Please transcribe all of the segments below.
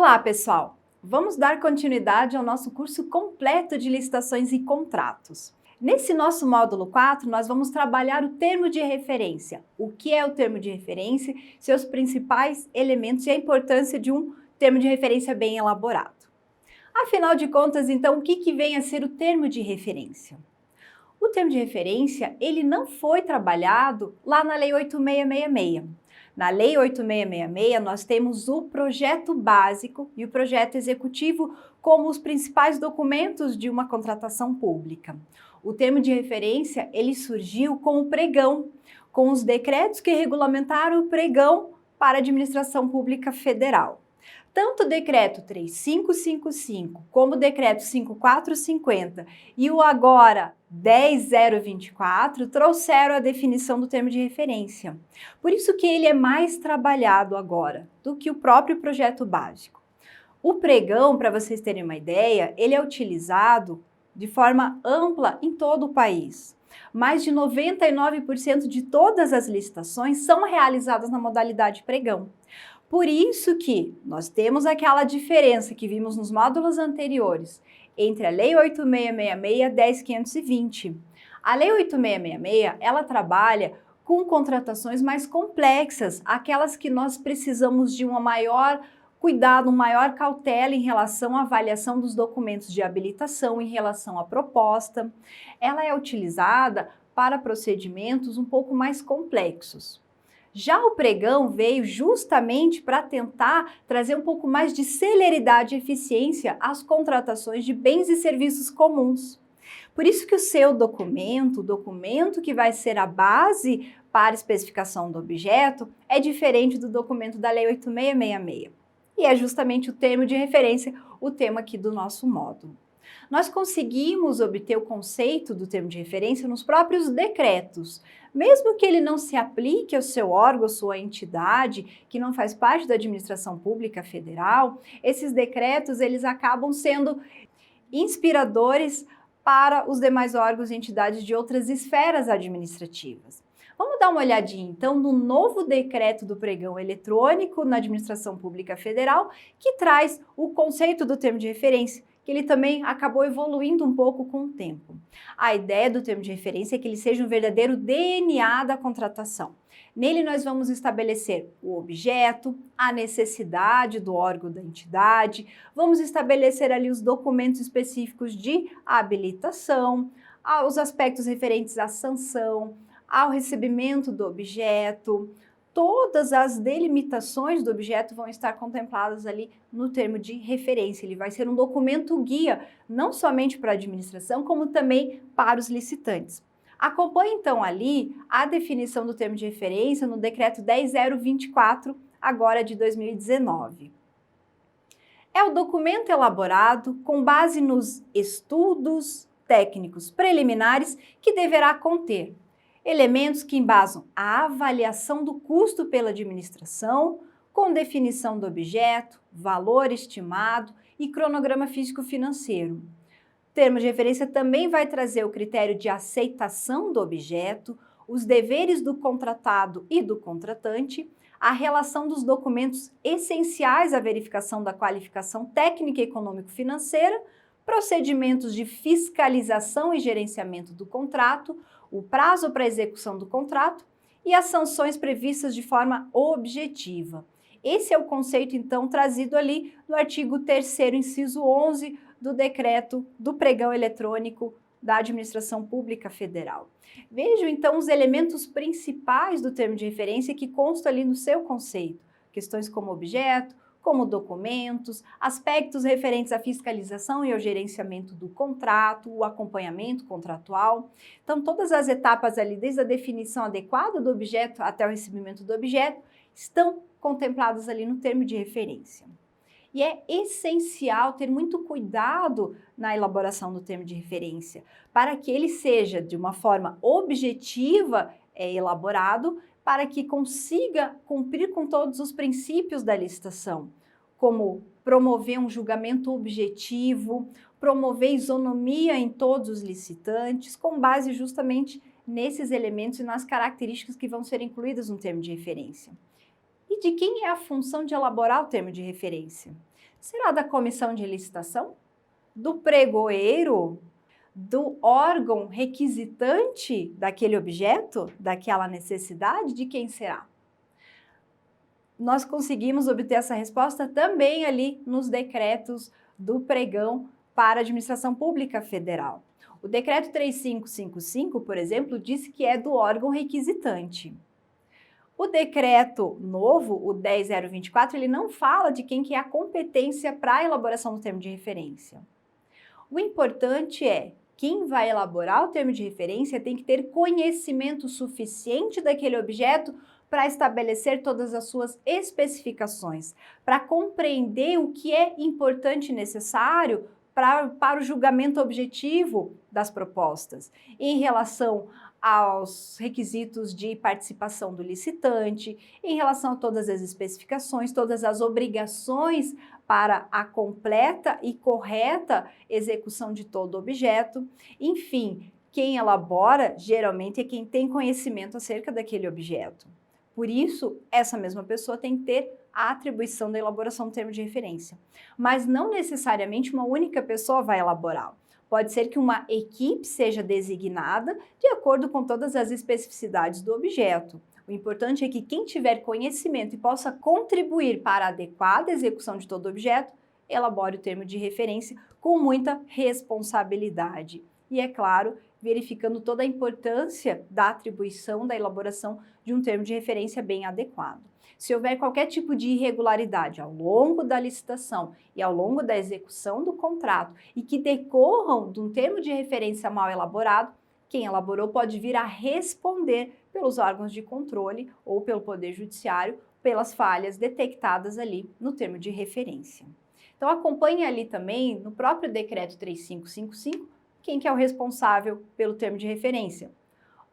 Olá, pessoal! Vamos dar continuidade ao nosso curso completo de licitações e contratos. Nesse nosso módulo 4, nós vamos trabalhar o termo de referência. O que é o termo de referência, seus principais elementos e a importância de um termo de referência bem elaborado. Afinal de contas, então, o que vem a ser o termo de referência? O termo de referência, ele não foi trabalhado lá na Lei 8666. Na Lei 8666, nós temos o projeto básico e o projeto executivo como os principais documentos de uma contratação pública. O termo de referência, ele surgiu com o pregão, com os decretos que regulamentaram o pregão para a administração pública federal. Tanto o decreto 3555 como o decreto 5450 e o agora 10024 trouxeram a definição do termo de referência. Por isso que ele é mais trabalhado agora do que o próprio projeto básico. O pregão, para vocês terem uma ideia, ele é utilizado de forma ampla em todo o país. Mais de 99% de todas as licitações são realizadas na modalidade pregão. Por isso que nós temos aquela diferença que vimos nos módulos anteriores entre a Lei 8666 e a 10520. A Lei 8666, ela trabalha com contratações mais complexas, aquelas que nós precisamos de um maior cuidado, maior cautela em relação à avaliação dos documentos de habilitação, em relação à proposta. Ela é utilizada para procedimentos um pouco mais complexos. Já o pregão veio justamente para tentar trazer um pouco mais de celeridade e eficiência às contratações de bens e serviços comuns. Por isso que o seu documento, o documento que vai ser a base para a especificação do objeto, é diferente do documento da Lei 8666. E é justamente o termo de referência, o tema aqui do nosso módulo. Nós conseguimos obter o conceito do termo de referência nos próprios decretos. Mesmo que ele não se aplique ao seu órgão, sua entidade, que não faz parte da administração pública federal, esses decretos eles acabam sendo inspiradores para os demais órgãos e entidades de outras esferas administrativas. Vamos dar uma olhadinha, então, no novo decreto do pregão eletrônico na administração pública federal, que traz o conceito do termo de referência, que ele também acabou evoluindo um pouco com o tempo. A ideia do termo de referência é que ele seja um verdadeiro DNA da contratação. Nele nós vamos estabelecer o objeto, a necessidade do órgão da entidade, vamos estabelecer ali os documentos específicos de habilitação, os aspectos referentes à sanção, ao recebimento do objeto. Todas as delimitações do objeto vão estar contempladas ali no termo de referência. Ele vai ser um documento guia, não somente para a administração, como também para os licitantes. Acompanhe então ali a definição do termo de referência no decreto 10024, agora de 2019. É o documento elaborado com base nos estudos técnicos preliminares que deverá conter elementos que embasam a avaliação do custo pela administração, com definição do objeto, valor estimado e cronograma físico-financeiro. O termo de referência também vai trazer o critério de aceitação do objeto, os deveres do contratado e do contratante, a relação dos documentos essenciais à verificação da qualificação técnica e econômico-financeira, procedimentos de fiscalização e gerenciamento do contrato, o prazo para execução do contrato e as sanções previstas de forma objetiva. Esse é o conceito, então, trazido ali no artigo 3º, inciso 11 do decreto do pregão eletrônico da Administração Pública Federal. Vejam, então, os elementos principais do termo de referência que constam ali no seu conceito. Questões como objeto, como documentos, aspectos referentes à fiscalização e ao gerenciamento do contrato, o acompanhamento contratual. Então, todas as etapas ali, desde a definição adequada do objeto até o recebimento do objeto, estão contempladas ali no termo de referência. E é essencial ter muito cuidado na elaboração do termo de referência, para que ele seja, de uma forma objetiva, elaborado, para que consiga cumprir com todos os princípios da licitação, como promover um julgamento objetivo, promover isonomia em todos os licitantes, com base justamente nesses elementos e nas características que vão ser incluídas no termo de referência. E de quem é a função de elaborar o termo de referência? Será da comissão de licitação? Do pregoeiro? Do órgão requisitante daquele objeto, daquela necessidade? De quem será? Nós conseguimos obter essa resposta também ali nos decretos do pregão para a Administração Pública Federal. O decreto 3555, por exemplo, diz que é do órgão requisitante. O decreto novo, o 10024, ele não fala de quem que é a competência para a elaboração do termo de referência. O importante é, quem vai elaborar o termo de referência tem que ter conhecimento suficiente daquele objeto para estabelecer todas as suas especificações, para compreender o que é importante e necessário para o julgamento objetivo das propostas, em relação aos requisitos de participação do licitante, em relação a todas as especificações, todas as obrigações para a completa e correta execução de todo o objeto. Enfim, quem elabora geralmente é quem tem conhecimento acerca daquele objeto. Por isso, essa mesma pessoa tem que ter a atribuição da elaboração do termo de referência. Mas não necessariamente uma única pessoa vai elaborar. Pode ser que uma equipe seja designada de acordo com todas as especificidades do objeto. O importante é que quem tiver conhecimento e possa contribuir para a adequada execução de todo o objeto, elabore o termo de referência com muita responsabilidade. E, é claro, verificando toda a importância da atribuição da elaboração de um termo de referência bem adequado. Se houver qualquer tipo de irregularidade ao longo da licitação e ao longo da execução do contrato e que decorram de um termo de referência mal elaborado, quem elaborou pode vir a responder pelos órgãos de controle ou pelo Poder Judiciário pelas falhas detectadas ali no termo de referência. Então acompanhe ali também, no próprio decreto 3555, quem que é o responsável pelo termo de referência.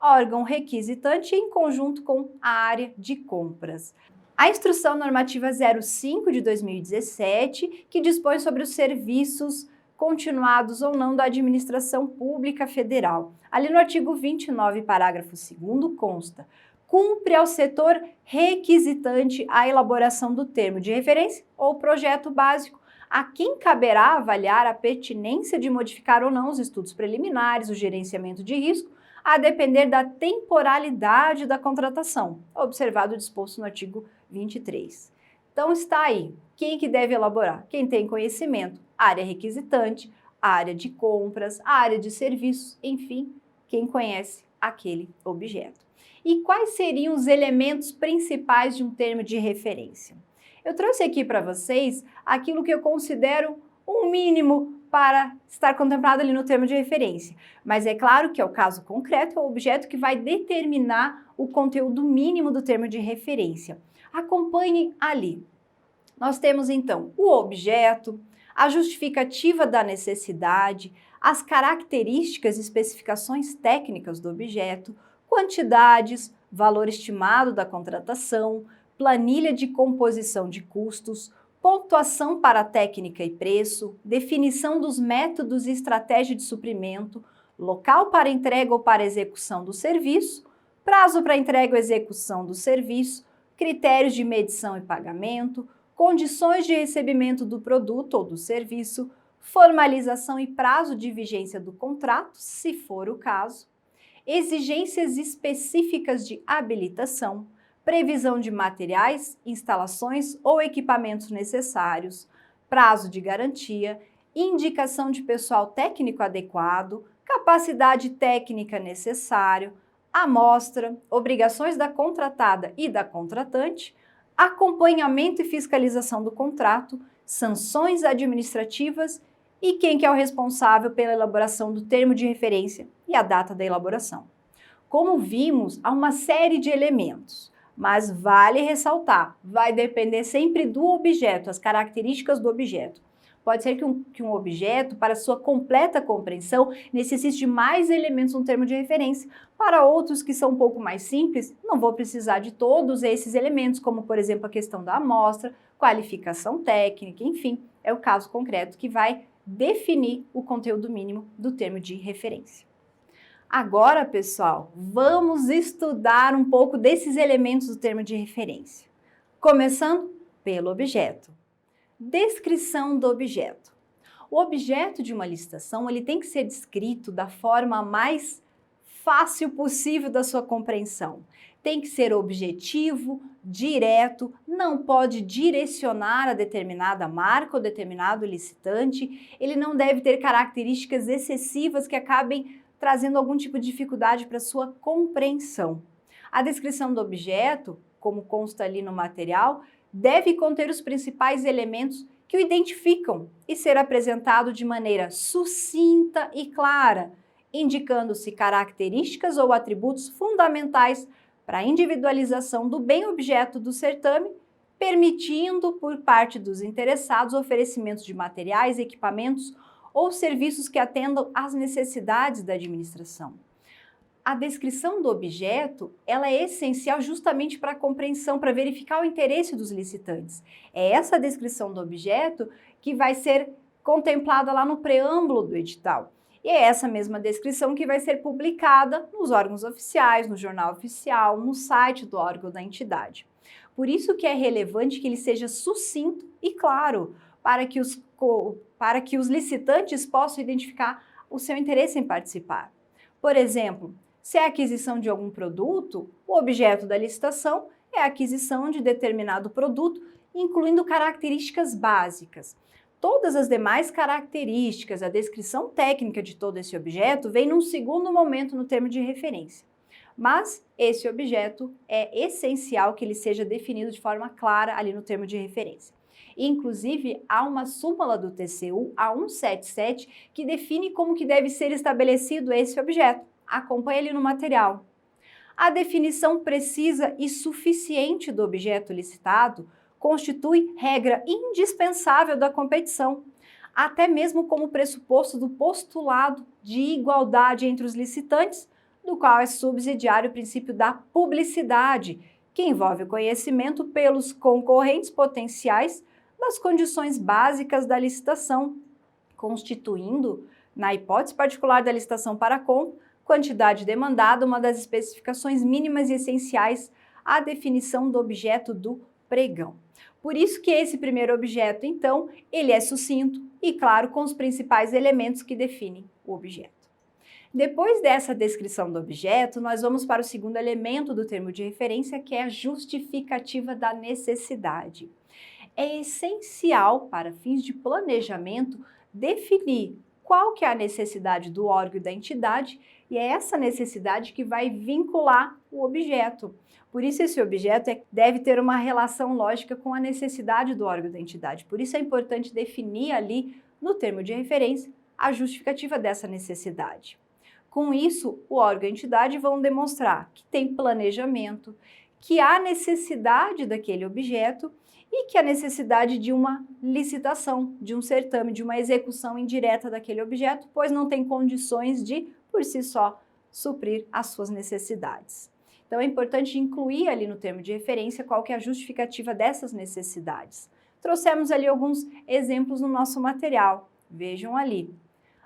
Órgão requisitante em conjunto com a área de compras. A Instrução Normativa 05 de 2017, que dispõe sobre os serviços continuados ou não da Administração Pública Federal. Ali no artigo 29, parágrafo 2º, consta: cumpre ao setor requisitante a elaboração do termo de referência ou projeto básico, a quem caberá avaliar a pertinência de modificar ou não os estudos preliminares, o gerenciamento de risco, a depender da temporalidade da contratação, observado o disposto no artigo 23. Então está aí, quem que deve elaborar? Quem tem conhecimento, área requisitante, área de compras, área de serviços, enfim, quem conhece aquele objeto. E quais seriam os elementos principais de um termo de referência? Eu trouxe aqui para vocês aquilo que eu considero um mínimo para estar contemplado ali no termo de referência. Mas é claro que é o caso concreto, é o objeto que vai determinar o conteúdo mínimo do termo de referência. Acompanhe ali. Nós temos então o objeto, a justificativa da necessidade, as características e especificações técnicas do objeto, quantidades, valor estimado da contratação, planilha de composição de custos, pontuação para técnica e preço, definição dos métodos e estratégia de suprimento, local para entrega ou para execução do serviço, prazo para entrega ou execução do serviço, critérios de medição e pagamento, condições de recebimento do produto ou do serviço, formalização e prazo de vigência do contrato, se for o caso, exigências específicas de habilitação, previsão de materiais, instalações ou equipamentos necessários, prazo de garantia, indicação de pessoal técnico adequado, capacidade técnica necessária, amostra, obrigações da contratada e da contratante, acompanhamento e fiscalização do contrato, sanções administrativas e quem que é o responsável pela elaboração do termo de referência e a data da elaboração. Como vimos, há uma série de elementos. Mas vale ressaltar, vai depender sempre do objeto, as características do objeto. Pode ser que um objeto, para sua completa compreensão, necessite de mais elementos no termo de referência. Para outros que são um pouco mais simples, não vou precisar de todos esses elementos, como por exemplo a questão da amostra, qualificação técnica, enfim, é o caso concreto que vai definir o conteúdo mínimo do termo de referência. Agora, pessoal, vamos estudar um pouco desses elementos do termo de referência. Começando pelo objeto. Descrição do objeto. O objeto de uma licitação ele tem que ser descrito da forma mais fácil possível da sua compreensão. Tem que ser objetivo, direto, não pode direcionar a determinada marca ou determinado licitante, ele não deve ter características excessivas que acabem trazendo algum tipo de dificuldade para sua compreensão. A descrição do objeto, como consta ali no material, deve conter os principais elementos que o identificam e ser apresentado de maneira sucinta e clara, indicando-se características ou atributos fundamentais para a individualização do bem objeto do certame, permitindo por parte dos interessados oferecimentos de materiais, equipamentos ou serviços que atendam às necessidades da administração. A descrição do objeto, ela é essencial justamente para a compreensão, para verificar o interesse dos licitantes. É essa descrição do objeto que vai ser contemplada lá no preâmbulo do edital. E é essa mesma descrição que vai ser publicada nos órgãos oficiais, no jornal oficial, no site do órgão da entidade. Por isso que é relevante que ele seja sucinto e claro, para que os licitantes possam identificar o seu interesse em participar. Por exemplo, se é a aquisição de algum produto, o objeto da licitação é a aquisição de determinado produto, incluindo características básicas. Todas as demais características, a descrição técnica de todo esse objeto vem num segundo momento no termo de referência. Mas esse objeto é essencial que ele seja definido de forma clara ali no termo de referência. Inclusive, há uma súmula do TCU, a 177, que define como que deve ser estabelecido esse objeto. Acompanhe ali no material. A definição precisa e suficiente do objeto licitado constitui regra indispensável da competição, até mesmo como pressuposto do postulado de igualdade entre os licitantes, do qual é subsidiário o princípio da publicidade, que envolve o conhecimento pelos concorrentes potenciais das condições básicas da licitação, constituindo, na hipótese particular da licitação para compra, quantidade demandada, uma das especificações mínimas e essenciais à definição do objeto do pregão. Por isso que esse primeiro objeto, então, ele é sucinto e claro com os principais elementos que definem o objeto. Depois dessa descrição do objeto, nós vamos para o segundo elemento do termo de referência, que é a justificativa da necessidade. É essencial, para fins de planejamento, definir qual que é a necessidade do órgão e da entidade, e é essa necessidade que vai vincular o objeto. Por isso, esse objeto deve ter uma relação lógica com a necessidade do órgão e da entidade. Por isso, é importante definir ali, no termo de referência, a justificativa dessa necessidade. Com isso, o órgão e a entidade vão demonstrar que tem planejamento, que há necessidade daquele objeto e que há necessidade de uma licitação, de um certame, de uma execução indireta daquele objeto, pois não tem condições de, por si só, suprir as suas necessidades. Então, é importante incluir ali no termo de referência qual que é a justificativa dessas necessidades. Trouxemos ali alguns exemplos no nosso material. Vejam ali.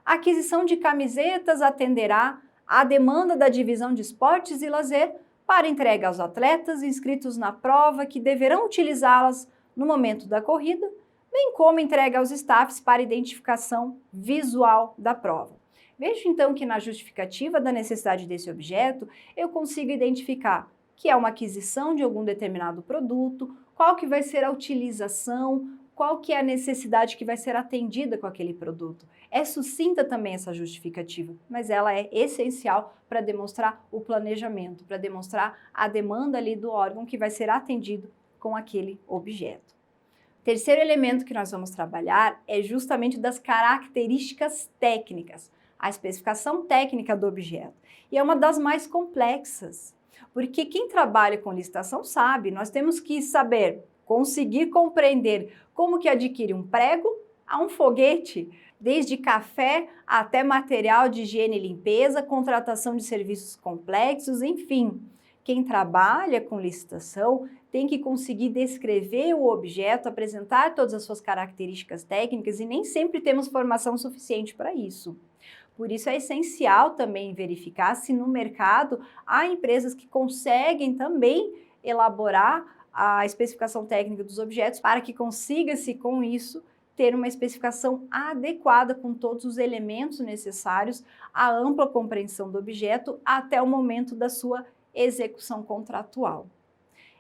A aquisição de camisetas atenderá à demanda da divisão de esportes e lazer para entrega aos atletas inscritos na prova que deverão utilizá-las no momento da corrida, bem como entrega aos staffs para identificação visual da prova. Vejo então que na justificativa da necessidade desse objeto, eu consigo identificar que é uma aquisição de algum determinado produto, qual que vai ser a utilização, qual que é a necessidade que vai ser atendida com aquele produto. É sucinta também essa justificativa, mas ela é essencial para demonstrar o planejamento, para demonstrar a demanda ali do órgão que vai ser atendido com aquele objeto. Terceiro elemento que nós vamos trabalhar é justamente das características técnicas, a especificação técnica do objeto. E é uma das mais complexas, porque quem trabalha com licitação sabe, nós temos que saber, conseguir compreender como que adquire um prego a um foguete, desde café até material de higiene e limpeza, contratação de serviços complexos, enfim. Quem trabalha com licitação tem que conseguir descrever o objeto, apresentar todas as suas características técnicas e nem sempre temos formação suficiente para isso. Por isso é essencial também verificar se no mercado há empresas que conseguem também elaborar a especificação técnica dos objetos para que consiga-se, com isso, ter uma especificação adequada com todos os elementos necessários à ampla compreensão do objeto até o momento da sua execução contratual.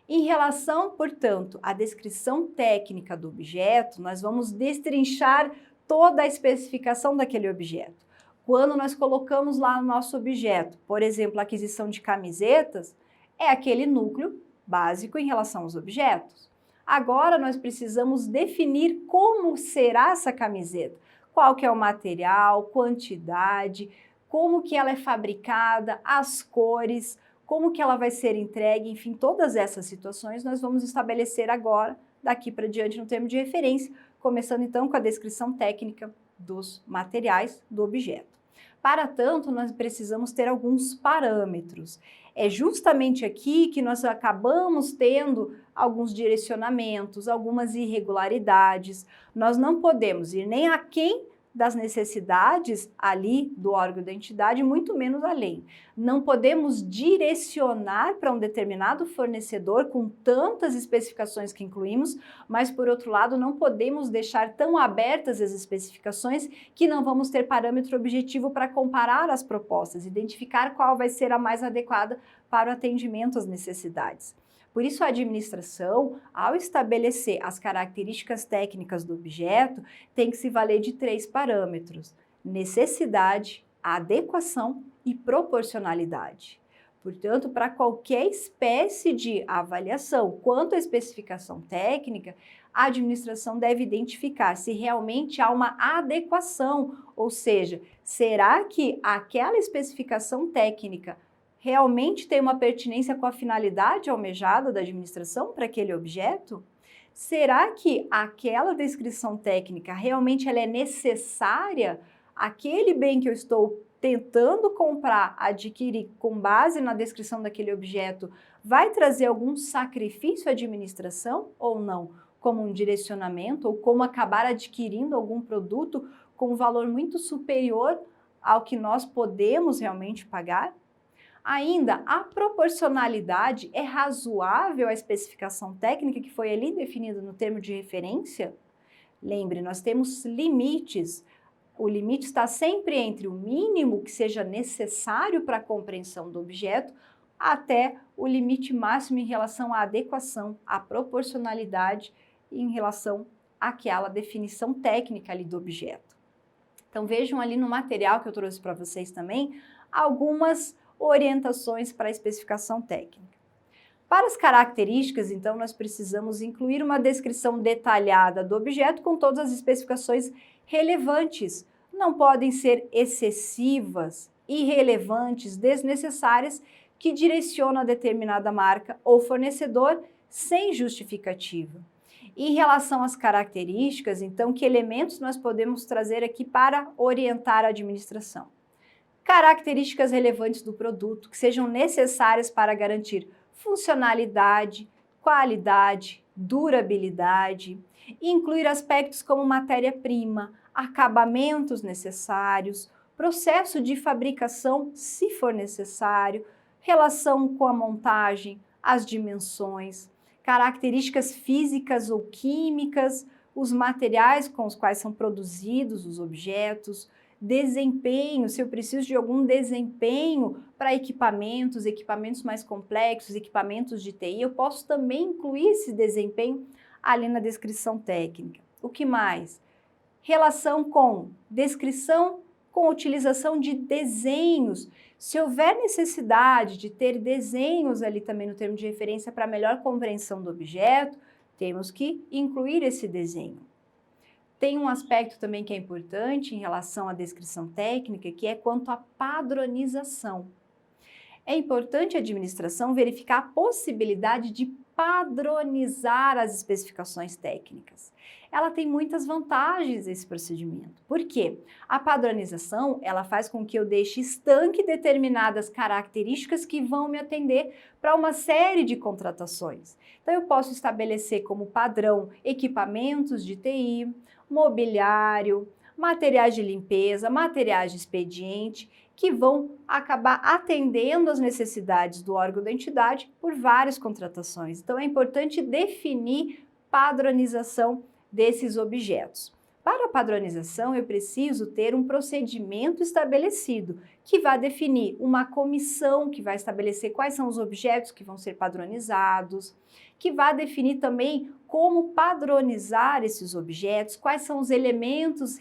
Em relação, portanto, à descrição técnica do objeto, nós vamos destrinchar toda a especificação daquele objeto. Quando nós colocamos lá no nosso objeto, por exemplo, a aquisição de camisetas, é aquele núcleo básico em relação aos objetos. Agora nós precisamos definir como será essa camiseta, qual que é o material, quantidade, como que ela é fabricada, as cores, como que ela vai ser entregue, enfim, todas essas situações nós vamos estabelecer agora, daqui para diante, no termo de referência, começando então com a descrição técnica dos materiais do objeto. Para tanto, nós precisamos ter alguns parâmetros. É justamente aqui que nós acabamos tendo alguns direcionamentos, algumas irregularidades. Nós não podemos ir nem aquém das necessidades ali do órgão da entidade, muito menos além. Não podemos direcionar para um determinado fornecedor com tantas especificações que incluímos, mas por outro lado não podemos deixar tão abertas as especificações que não vamos ter parâmetro objetivo para comparar as propostas, identificar qual vai ser a mais adequada para o atendimento às necessidades. Por isso, a administração, ao estabelecer as características técnicas do objeto, tem que se valer de 3 parâmetros: necessidade, adequação e proporcionalidade. Portanto, para qualquer espécie de avaliação quanto à especificação técnica, a administração deve identificar se realmente há uma adequação, ou seja, será que aquela especificação técnica realmente tem uma pertinência com a finalidade almejada da administração para aquele objeto? Será que aquela descrição técnica realmente ela é necessária àquele bem que eu estou tentando comprar, adquirir com base na descrição daquele objeto, vai trazer algum sacrifício à administração ou não? Como um direcionamento ou como acabar adquirindo algum produto com um valor muito superior ao que nós podemos realmente pagar? Ainda, a proporcionalidade é razoável à especificação técnica que foi ali definida no termo de referência? Lembre, nós temos limites. O limite está sempre entre o mínimo que seja necessário para a compreensão do objeto até o limite máximo em relação à adequação, à proporcionalidade e em relação àquela definição técnica ali do objeto. Então vejam ali no material que eu trouxe para vocês também algumas orientações para a especificação técnica. Para as características, então, nós precisamos incluir uma descrição detalhada do objeto com todas as especificações relevantes. Não podem ser excessivas, irrelevantes, desnecessárias, que direcionam a determinada marca ou fornecedor sem justificativa. Em relação às características, então, que elementos nós podemos trazer aqui para orientar a administração? Características relevantes do produto que sejam necessárias para garantir funcionalidade, qualidade, durabilidade, e incluir aspectos como matéria-prima, acabamentos necessários, processo de fabricação, se for necessário, relação com a montagem, as dimensões, características físicas ou químicas, os materiais com os quais são produzidos os objetos, desempenho, se eu preciso de algum desempenho para equipamentos mais complexos, equipamentos de TI, eu posso também incluir esse desempenho ali na descrição técnica. O que mais? Relação com descrição com utilização de desenhos. Se houver necessidade de ter desenhos ali também no termo de referência para melhor compreensão do objeto, temos que incluir esse desenho. Tem um aspecto também que é importante em relação à descrição técnica, que é quanto à padronização. É importante a administração verificar a possibilidade de padronizar as especificações técnicas. Ela tem muitas vantagens esse procedimento. Por quê? A padronização, ela faz com que eu deixe estanque determinadas características que vão me atender para uma série de contratações. Então eu posso estabelecer como padrão equipamentos de TI, mobiliário, materiais de limpeza, materiais de expediente, que vão acabar atendendo às necessidades do órgão da entidade por várias contratações. Então, é importante definir padronização desses objetos. Para a padronização, eu preciso ter um procedimento estabelecido, que vai definir uma comissão que vai estabelecer quais são os objetos que vão ser padronizados, que vai definir também como padronizar esses objetos, quais são os elementos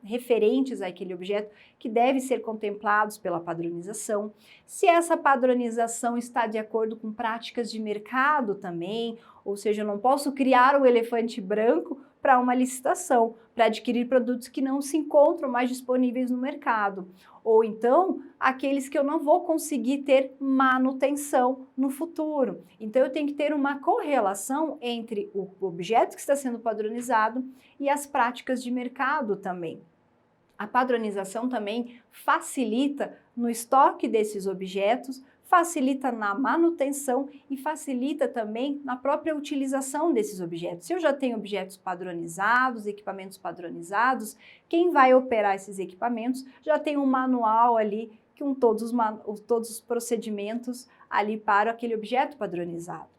referentes àquele objeto que devem ser contemplados pela padronização, se essa padronização está de acordo com práticas de mercado também, ou seja, eu não posso criar um elefante branco para uma licitação, para adquirir produtos que não se encontram mais disponíveis no mercado. Ou então, aqueles que eu não vou conseguir ter manutenção no futuro. Então, eu tenho que ter uma correlação entre o objeto que está sendo padronizado e as práticas de mercado também. A padronização também facilita no estoque desses objetos, facilita na manutenção e facilita também na própria utilização desses objetos. Se eu já tenho objetos padronizados, equipamentos padronizados, quem vai operar esses equipamentos já tem um manual ali com todos os procedimentos ali para aquele objeto padronizado.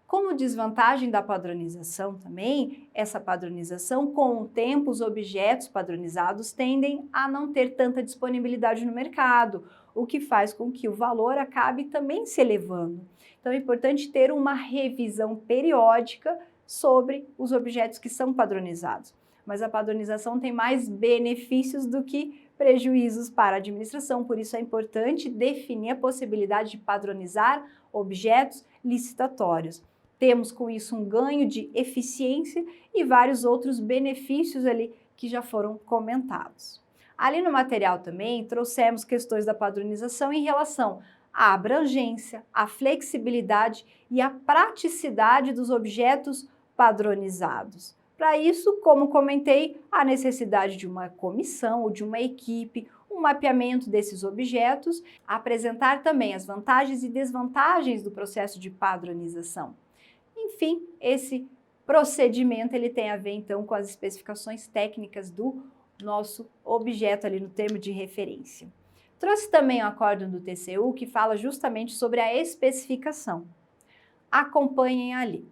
Como desvantagem da padronização também, essa padronização, com o tempo, os objetos padronizados tendem a não ter tanta disponibilidade no mercado, o que faz com que o valor acabe também se elevando. Então, é importante ter uma revisão periódica sobre os objetos que são padronizados. Mas a padronização tem mais benefícios do que prejuízos para a administração, por isso é importante definir a possibilidade de padronizar objetos licitatórios. Temos com isso um ganho de eficiência e vários outros benefícios ali que já foram comentados. Ali no material também trouxemos questões da padronização em relação à abrangência, à flexibilidade e à praticidade dos objetos padronizados. Para isso, como comentei, a necessidade de uma comissão ou de uma equipe, um mapeamento desses objetos, apresentar também as vantagens e desvantagens do processo de padronização. Enfim, esse procedimento ele tem a ver então com as especificações técnicas do nosso objeto ali no termo de referência. Trouxe também o acórdão do TCU que fala justamente sobre a especificação. Acompanhem ali.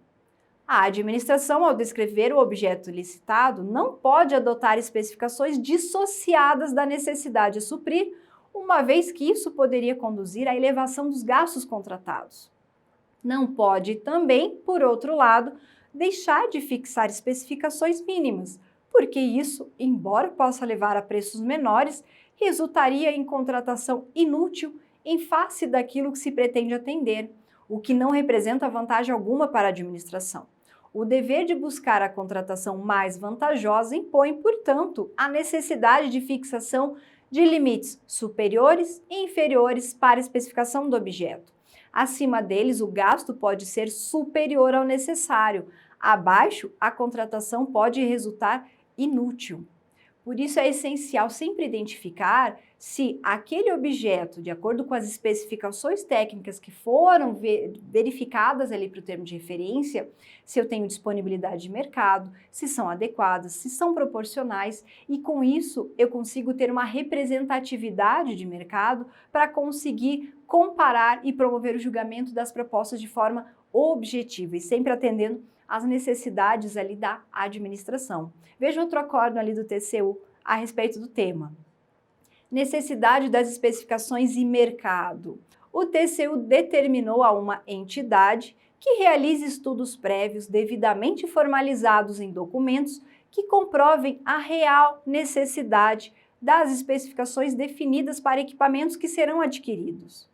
A administração, ao descrever o objeto licitado, não pode adotar especificações dissociadas da necessidade a suprir, uma vez que isso poderia conduzir à elevação dos gastos contratados. Não pode também, por outro lado, deixar de fixar especificações mínimas, porque isso, embora possa levar a preços menores, resultaria em contratação inútil em face daquilo que se pretende atender, o que não representa vantagem alguma para a administração. O dever de buscar a contratação mais vantajosa impõe, portanto, a necessidade de fixação de limites superiores e inferiores para a especificação do objeto. Acima deles, o gasto pode ser superior ao necessário. Abaixo, a contratação pode resultar inútil. Por isso é essencial sempre identificar se aquele objeto, de acordo com as especificações técnicas que foram verificadas ali para o termo de referência, se eu tenho disponibilidade de mercado, se são adequadas, se são proporcionais e com isso eu consigo ter uma representatividade de mercado para conseguir comparar e promover o julgamento das propostas de forma objetiva e sempre atendendo às necessidades ali da administração. Veja outro acórdão ali do TCU a respeito do tema. Necessidade das especificações e mercado. O TCU determinou a uma entidade que realize estudos prévios devidamente formalizados em documentos que comprovem a real necessidade das especificações definidas para equipamentos que serão adquiridos.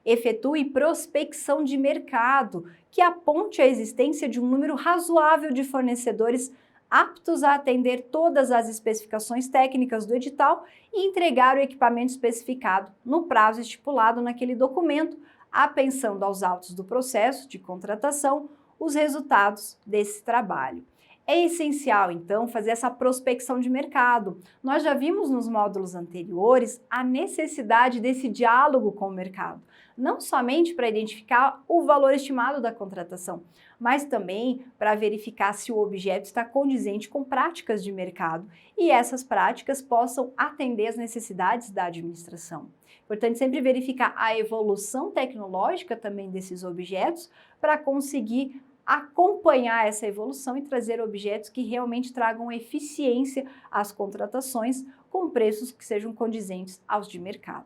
Efetue prospecção de mercado, que aponte a existência de um número razoável de fornecedores aptos a atender todas as especificações técnicas do edital e entregar o equipamento especificado no prazo estipulado naquele documento, apensando aos autos do processo de contratação os resultados desse trabalho. É essencial, então, fazer essa prospecção de mercado. Nós já vimos nos módulos anteriores a necessidade desse diálogo com o mercado, não somente para identificar o valor estimado da contratação, mas também para verificar se o objeto está condizente com práticas de mercado e essas práticas possam atender às necessidades da administração. Importante sempre verificar a evolução tecnológica também desses objetos para conseguir acompanhar essa evolução e trazer objetos que realmente tragam eficiência às contratações com preços que sejam condizentes aos de mercado.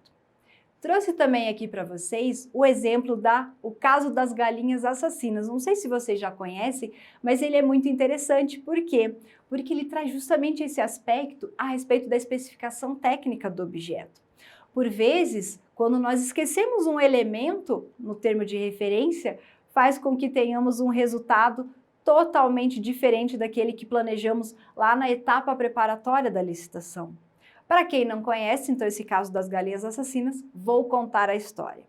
Trouxe também aqui para vocês o exemplo o caso das galinhas assassinas. Não sei se vocês já conhecem, mas ele é muito interessante. Por quê? Porque ele traz justamente esse aspecto a respeito da especificação técnica do objeto. Por vezes, quando nós esquecemos um elemento no termo de referência, faz com que tenhamos um resultado totalmente diferente daquele que planejamos lá na etapa preparatória da licitação. Para quem não conhece, então, esse caso das galinhas assassinas, vou contar a história.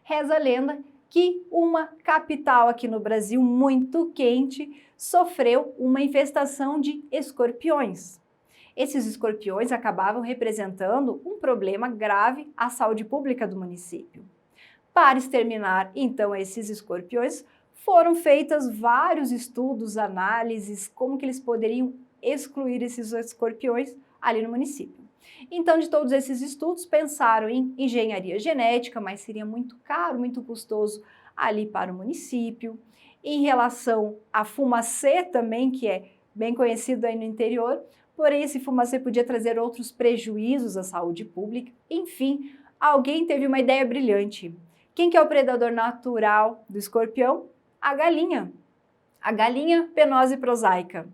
Reza a lenda que uma capital aqui no Brasil muito quente sofreu uma infestação de escorpiões. Esses escorpiões acabavam representando um problema grave à saúde pública do município. Para exterminar, então, esses escorpiões, foram feitos vários estudos, análises, como que eles poderiam excluir esses escorpiões ali no município. Então, de todos esses estudos, pensaram em engenharia genética, mas seria muito caro, muito custoso ali para o município. Em relação a fumacê também, que é bem conhecido aí no interior, porém esse fumacê podia trazer outros prejuízos à saúde pública. Enfim, alguém teve uma ideia brilhante. Quem que é o predador natural do escorpião? A galinha Penosa e prosaica.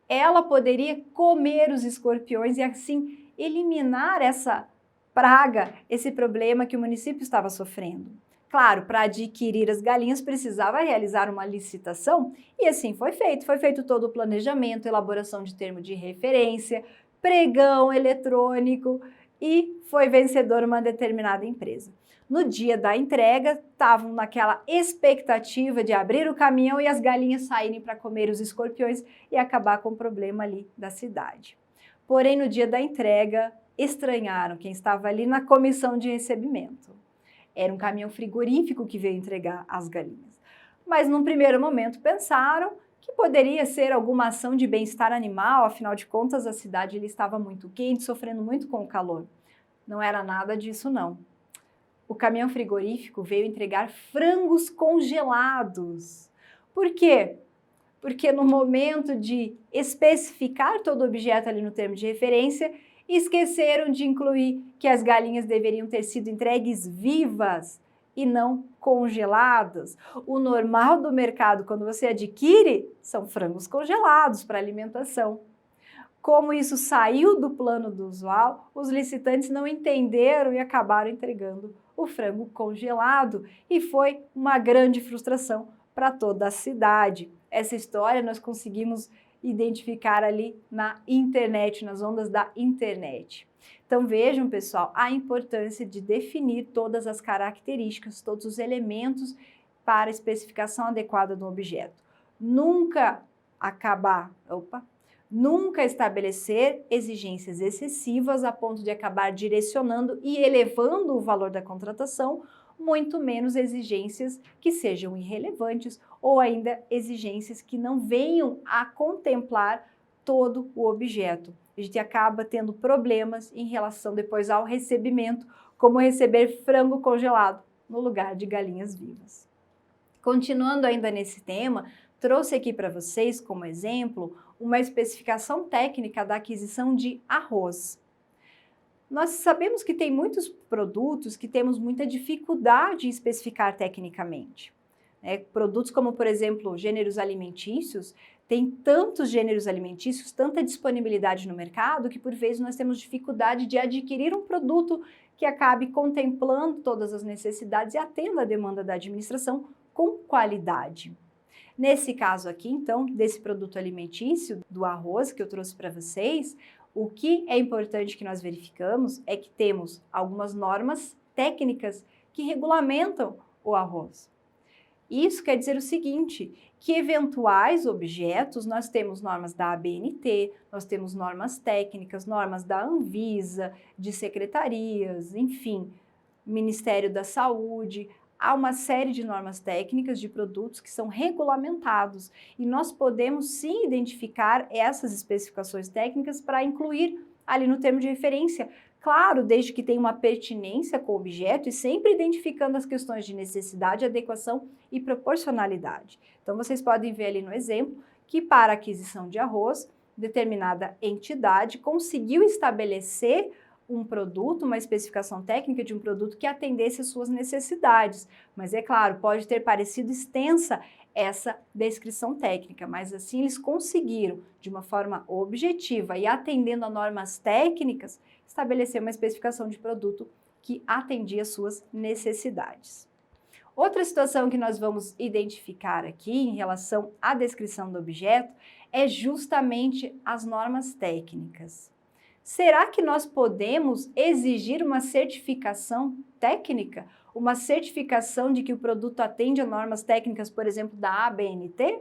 Ela poderia comer os escorpiões e assim eliminar essa praga, esse problema que o município estava sofrendo. Claro, para adquirir as galinhas precisava realizar uma licitação e assim foi feito. Foi feito todo o planejamento, elaboração de termo de referência, pregão eletrônico e foi vencedora uma determinada empresa. No dia da entrega, estavam naquela expectativa de abrir o caminhão e as galinhas saírem para comer os escorpiões e acabar com o problema ali da cidade. Porém, no dia da entrega, estranharam quem estava ali na comissão de recebimento. Era um caminhão frigorífico que veio entregar as galinhas. Mas, num primeiro momento, pensaram que poderia ser alguma ação de bem-estar animal, afinal de contas, a cidade ali estava muito quente, sofrendo muito com o calor. Não era nada disso, não. O caminhão frigorífico veio entregar frangos congelados. Por quê? Porque no momento de especificar todo o objeto ali no termo de referência, esqueceram de incluir que as galinhas deveriam ter sido entregues vivas e não congeladas. O normal do mercado, quando você adquire, são frangos congelados para alimentação. Como isso saiu do plano do usual, os licitantes não entenderam e acabaram entregando o frango congelado e foi uma grande frustração para toda a cidade. Essa história nós conseguimos identificar ali na internet, nas ondas da internet. Então vejam, pessoal, a importância de definir todas as características, todos os elementos para a especificação adequada do objeto. Nunca estabelecer exigências excessivas a ponto de acabar direcionando e elevando o valor da contratação, muito menos exigências que sejam irrelevantes ou ainda exigências que não venham a contemplar todo o objeto. A gente acaba tendo problemas em relação depois ao recebimento, como receber frango congelado no lugar de galinhas vivas. Continuando ainda nesse tema, trouxe aqui para vocês como exemplo uma especificação técnica da aquisição de arroz. Nós sabemos que tem muitos produtos que temos muita dificuldade em especificar tecnicamente. Produtos como, por exemplo, gêneros alimentícios, tem tantos gêneros alimentícios, tanta disponibilidade no mercado, que por vezes nós temos dificuldade de adquirir um produto que acabe contemplando todas as necessidades e atenda a demanda da administração com qualidade. Nesse caso aqui, então, desse produto alimentício, do arroz que eu trouxe para vocês, o que é importante que nós verificamos é que temos algumas normas técnicas que regulamentam o arroz. Isso quer dizer o seguinte, que eventuais objetos, nós temos normas da ABNT, nós temos normas técnicas, normas da Anvisa, de secretarias, enfim, Ministério da Saúde, há uma série de normas técnicas de produtos que são regulamentados e nós podemos sim identificar essas especificações técnicas para incluir ali no termo de referência. Claro, desde que tenha uma pertinência com o objeto e sempre identificando as questões de necessidade, adequação e proporcionalidade. Então, vocês podem ver ali no exemplo que para a aquisição de arroz, determinada entidade conseguiu estabelecer um produto, uma especificação técnica de um produto que atendesse às suas necessidades. Mas é claro, pode ter parecido extensa essa descrição técnica, mas assim eles conseguiram, de uma forma objetiva e atendendo a normas técnicas, estabelecer uma especificação de produto que atendia às suas necessidades. Outra situação que nós vamos identificar aqui em relação à descrição do objeto é justamente as normas técnicas. Será que nós podemos exigir uma certificação técnica? Uma certificação de que o produto atende a normas técnicas, por exemplo, da ABNT?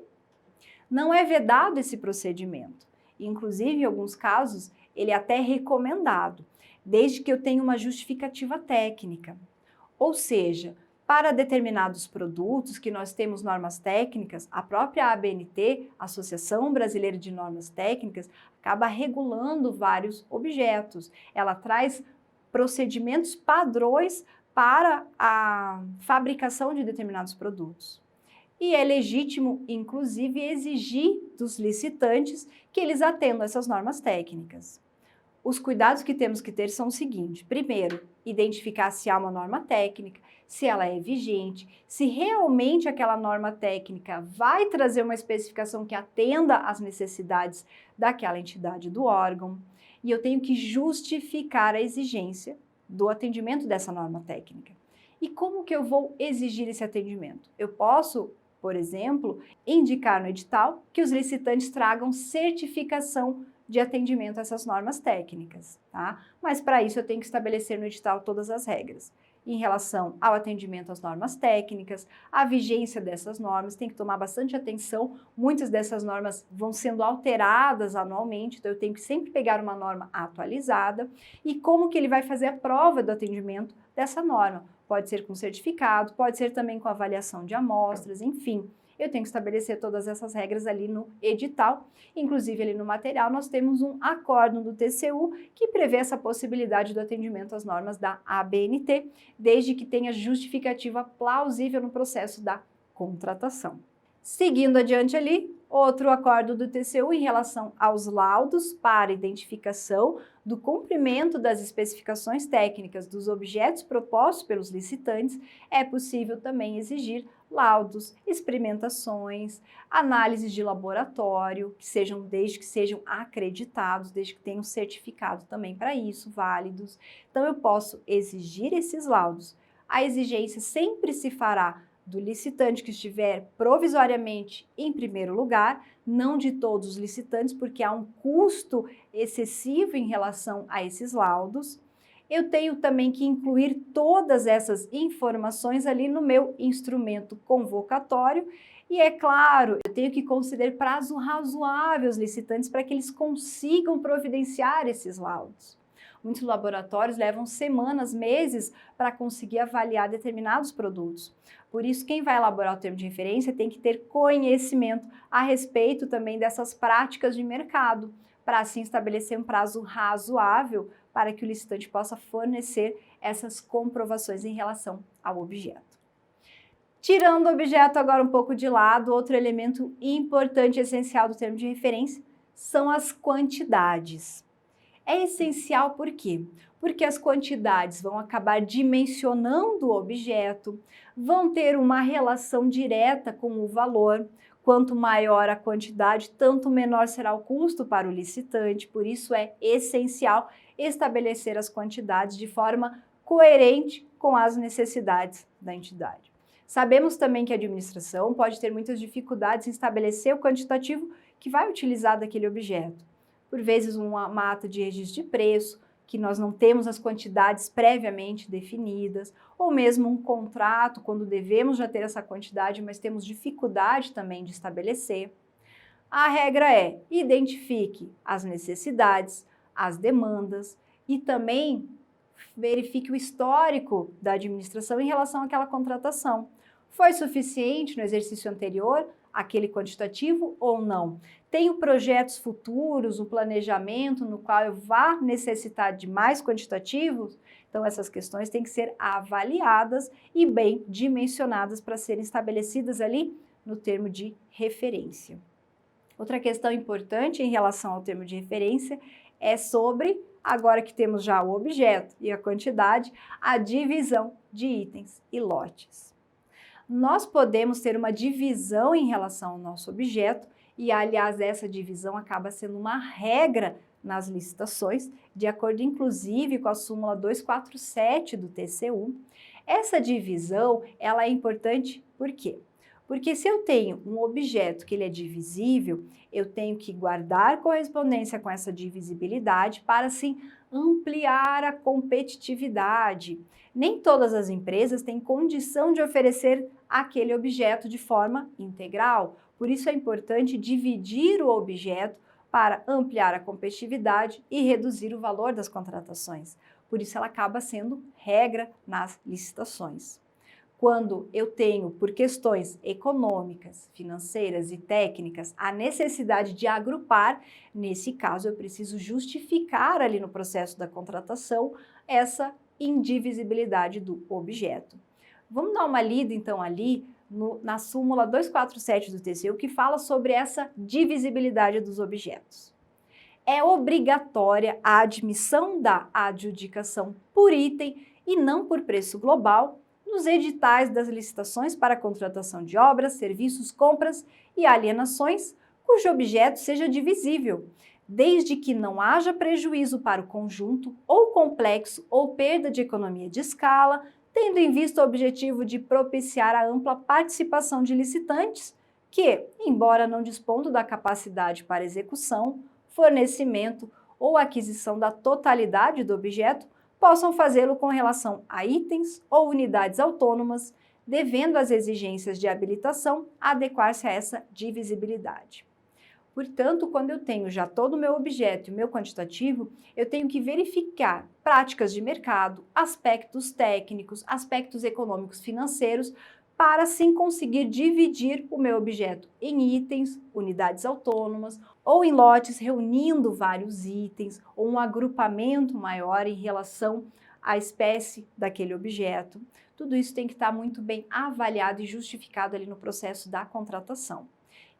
Não é vedado esse procedimento. Inclusive, em alguns casos, ele é até recomendado, desde que eu tenha uma justificativa técnica. Ou seja, para determinados produtos que nós temos normas técnicas, a própria ABNT, Associação Brasileira de Normas Técnicas, acaba regulando vários objetos. Ela traz procedimentos padrões para a fabricação de determinados produtos. E é legítimo, inclusive, exigir dos licitantes que eles atendam essas normas técnicas. Os cuidados que temos que ter são os seguintes. Primeiro, identificar se há uma norma técnica, se ela é vigente, se realmente aquela norma técnica vai trazer uma especificação que atenda às necessidades daquela entidade do órgão. E eu tenho que justificar a exigência do atendimento dessa norma técnica. E como que eu vou exigir esse atendimento? Eu posso, por exemplo, indicar no edital que os licitantes tragam certificação de atendimento a essas normas técnicas, tá? Mas para isso eu tenho que estabelecer no edital todas as regras. Em relação ao atendimento às normas técnicas, a vigência dessas normas, tem que tomar bastante atenção, muitas dessas normas vão sendo alteradas anualmente, então eu tenho que sempre pegar uma norma atualizada e como que ele vai fazer a prova do atendimento dessa norma. Pode ser com certificado, pode ser também com avaliação de amostras, enfim. Eu tenho que estabelecer todas essas regras ali no edital. Inclusive, ali no material, nós temos um acórdão do TCU que prevê essa possibilidade do atendimento às normas da ABNT, desde que tenha justificativa plausível no processo da contratação. Seguindo adiante ali, outro acordo do TCU em relação aos laudos para identificação do cumprimento das especificações técnicas dos objetos propostos pelos licitantes, é possível também exigir laudos, experimentações, análises de laboratório, desde que sejam acreditados, desde que tenham certificado também para isso, válidos. Então, eu posso exigir esses laudos. A exigência sempre se fará do licitante que estiver provisoriamente em primeiro lugar, não de todos os licitantes, porque há um custo excessivo em relação a esses laudos. Eu tenho também que incluir todas essas informações ali no meu instrumento convocatório e, é claro, eu tenho que conceder prazo razoável aos licitantes para que eles consigam providenciar esses laudos. Muitos laboratórios levam semanas, meses para conseguir avaliar determinados produtos. Por isso, quem vai elaborar o termo de referência tem que ter conhecimento a respeito também dessas práticas de mercado, para assim estabelecer um prazo razoável para que o licitante possa fornecer essas comprovações em relação ao objeto. Tirando o objeto agora um pouco de lado, outro elemento importante e essencial do termo de referência são as quantidades. É essencial por quê? Porque as quantidades vão acabar dimensionando o objeto, vão ter uma relação direta com o valor. Quanto maior a quantidade, tanto menor será o custo para o licitante, por isso é essencial estabelecer as quantidades de forma coerente com as necessidades da entidade. Sabemos também que a administração pode ter muitas dificuldades em estabelecer o quantitativo que vai utilizar daquele objeto. Por vezes, uma ata de registro de preço, que nós não temos as quantidades previamente definidas, ou mesmo um contrato, quando devemos já ter essa quantidade, mas temos dificuldade também de estabelecer. A regra é: identifique as necessidades, as demandas e também verifique o histórico da administração em relação àquela contratação. Foi suficiente no exercício anterior aquele quantitativo ou não? Tenho projetos futuros, o planejamento no qual eu vá necessitar de mais quantitativos? Então, essas questões têm que ser avaliadas e bem dimensionadas para serem estabelecidas ali no termo de referência. Outra questão importante em relação ao termo de referência é sobre, agora que temos já o objeto e a quantidade, a divisão de itens e lotes. Nós podemos ter uma divisão em relação ao nosso objeto e, aliás, essa divisão acaba sendo uma regra nas licitações, de acordo inclusive com a súmula 247 do TCU. Essa divisão, ela é importante por quê? Porque se eu tenho um objeto que ele é divisível, eu tenho que guardar correspondência com essa divisibilidade para, assim, ampliar a competitividade. Nem todas as empresas têm condição de oferecer aquele objeto de forma integral. Por isso é importante dividir o objeto para ampliar a competitividade e reduzir o valor das contratações. Por isso ela acaba sendo regra nas licitações. Quando eu tenho, por questões econômicas, financeiras e técnicas, a necessidade de agrupar, nesse caso eu preciso justificar ali no processo da contratação essa indivisibilidade do objeto. Vamos dar uma lida então ali na súmula 247 do TCU, que fala sobre essa divisibilidade dos objetos. É obrigatória a admissão da adjudicação por item e não por preço global nos editais das licitações para contratação de obras, serviços, compras e alienações, cujo objeto seja divisível, desde que não haja prejuízo para o conjunto ou complexo ou perda de economia de escala, tendo em vista o objetivo de propiciar a ampla participação de licitantes que, embora não dispondo da capacidade para execução, fornecimento ou aquisição da totalidade do objeto, possam fazê-lo com relação a itens ou unidades autônomas, devendo as exigências de habilitação adequar-se a essa divisibilidade. Portanto, quando eu tenho já todo o meu objeto e o meu quantitativo, eu tenho que verificar práticas de mercado, aspectos técnicos, aspectos econômicos financeiros, para assim conseguir dividir o meu objeto em itens, unidades autônomas ou em lotes reunindo vários itens ou um agrupamento maior em relação à espécie daquele objeto. Tudo isso tem que estar muito bem avaliado e justificado ali no processo da contratação.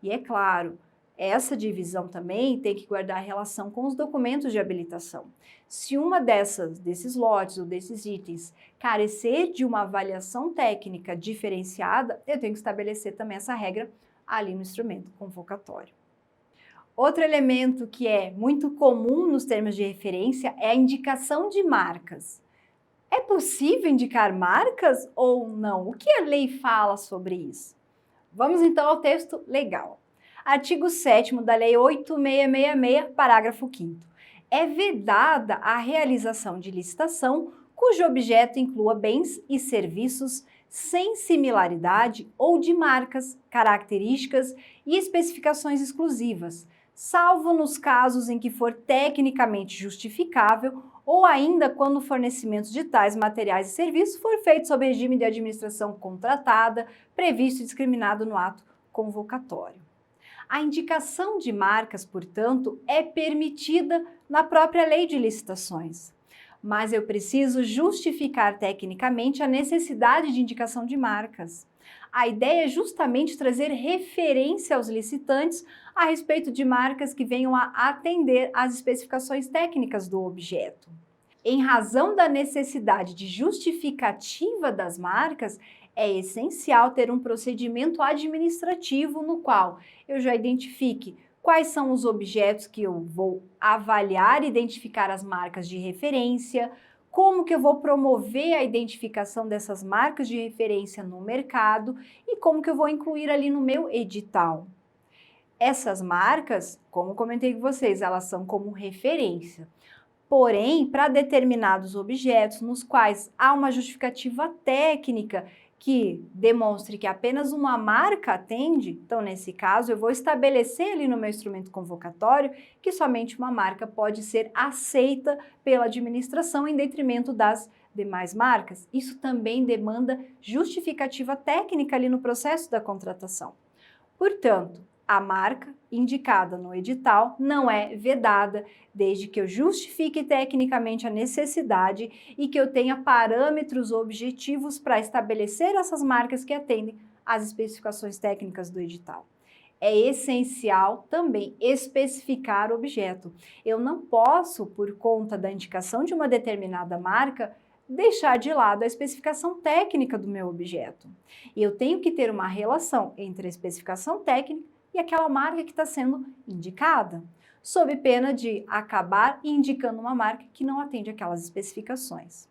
E é claro, essa divisão também tem que guardar relação com os documentos de habilitação. Se uma desses lotes ou desses itens carecer de uma avaliação técnica diferenciada, eu tenho que estabelecer também essa regra ali no instrumento convocatório. Outro elemento que é muito comum nos termos de referência é a indicação de marcas. É possível indicar marcas ou não? O que a lei fala sobre isso? Vamos então ao texto legal. Artigo 7º da Lei 8666, parágrafo 5º. É vedada a realização de licitação cujo objeto inclua bens e serviços sem similaridade ou de marcas, características e especificações exclusivas, salvo nos casos em que for tecnicamente justificável ou ainda quando o fornecimento de tais materiais e serviços for feito sob regime de administração contratada, previsto e discriminado no ato convocatório. A indicação de marcas, portanto, é permitida na própria lei de licitações, mas eu preciso justificar tecnicamente a necessidade de indicação de marcas. A ideia é justamente trazer referência aos licitantes a respeito de marcas que venham a atender às especificações técnicas do objeto. Em razão da necessidade de justificativa das marcas, é essencial ter um procedimento administrativo no qual eu já identifique quais são os objetos que eu vou avaliar e identificar as marcas de referência, como que eu vou promover a identificação dessas marcas de referência no mercado e como que eu vou incluir ali no meu edital. Essas marcas, como comentei com vocês, elas são como referência. Porém, para determinados objetos nos quais há uma justificativa técnica que demonstre que apenas uma marca atende, então nesse caso eu vou estabelecer ali no meu instrumento convocatório que somente uma marca pode ser aceita pela administração em detrimento das demais marcas. Isso também demanda justificativa técnica ali no processo da contratação. Portanto, a marca indicada no edital não é vedada, desde que eu justifique tecnicamente a necessidade e que eu tenha parâmetros objetivos para estabelecer essas marcas que atendem às especificações técnicas do edital. É essencial também especificar o objeto. Eu não posso, por conta da indicação de uma determinada marca, deixar de lado a especificação técnica do meu objeto. E eu tenho que ter uma relação entre a especificação técnica e aquela marca que está sendo indicada, sob pena de acabar indicando uma marca que não atende aquelas especificações.